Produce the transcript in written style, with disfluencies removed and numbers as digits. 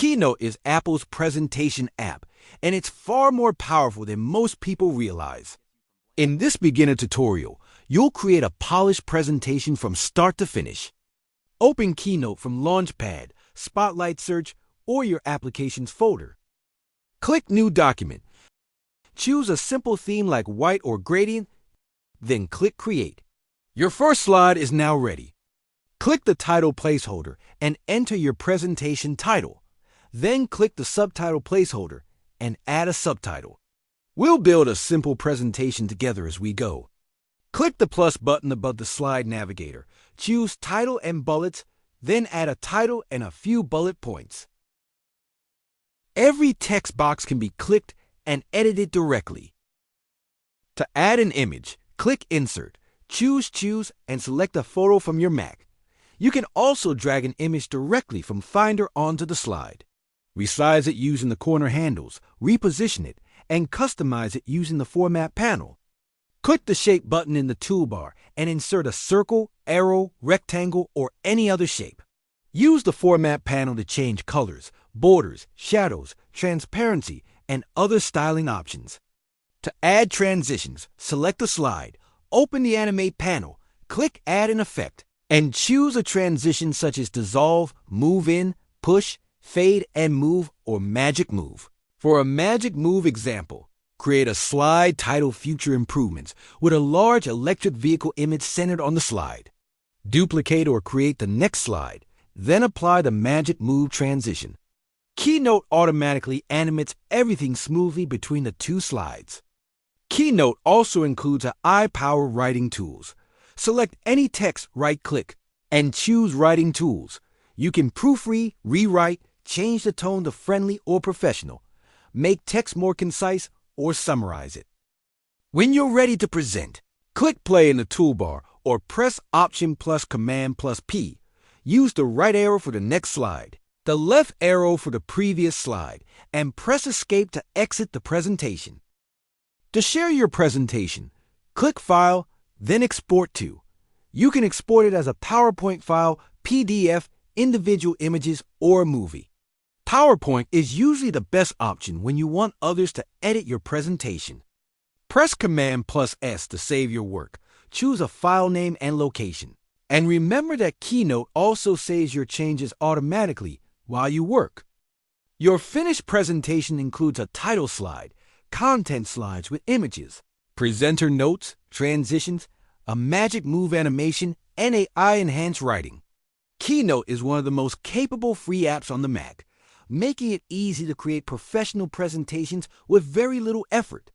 Keynote is Apple's presentation app, and it's far more powerful than most people realize. In this beginner tutorial, you'll create a polished presentation from start to finish. Open Keynote from Launchpad, Spotlight Search, or your Applications folder. Click New Document. Choose a simple theme like white or gradient, then click Create. Your first slide is now ready. Click the title placeholder and enter your presentation title. Then click the subtitle placeholder and add a subtitle. We'll build a simple presentation together as we go. Click the plus button above the slide navigator. Choose Title and Bullets, then add a title and a few bullet points. Every text box can be clicked and edited directly. To add an image, click Insert, choose, and select a photo from your Mac. You can also drag an image directly from Finder onto the slide. Resize it using the corner handles, reposition it, and customize it using the Format panel. Click the Shape button in the toolbar and insert a circle, arrow, rectangle, or any other shape. Use the Format panel to change colors, borders, shadows, transparency, and other styling options. To add transitions, select the slide, open the Animate panel, click Add an Effect, and choose a transition such as Dissolve, Move In, Push, Fade and Move, or Magic Move. For a Magic Move example, create a slide titled Future Improvements with a large electric vehicle image centered on the slide. Duplicate or create the next slide, then apply the Magic Move transition. Keynote automatically animates everything smoothly between the two slides. Keynote also includes eye-power writing tools. Select any text, right-click, and choose Writing Tools. You can proofread, rewrite, change the tone to friendly or professional, make text more concise, or summarize it. When you're ready to present, click Play in the toolbar or press Option plus Command plus P. Use the right arrow for the next slide, the left arrow for the previous slide, and press Escape to exit the presentation. To share your presentation, click File, then Export to. You can export it as a PowerPoint file, PDF, individual images, or a movie. PowerPoint is usually the best option when you want others to edit your presentation. Press Command plus S to save your work. Choose a file name and location. And remember that Keynote also saves your changes automatically while you work. Your finished presentation includes a title slide, content slides with images, presenter notes, transitions, a Magic Move animation, and AI-enhanced writing. Keynote is one of the most capable free apps on the Mac, making it easy to create professional presentations with very little effort.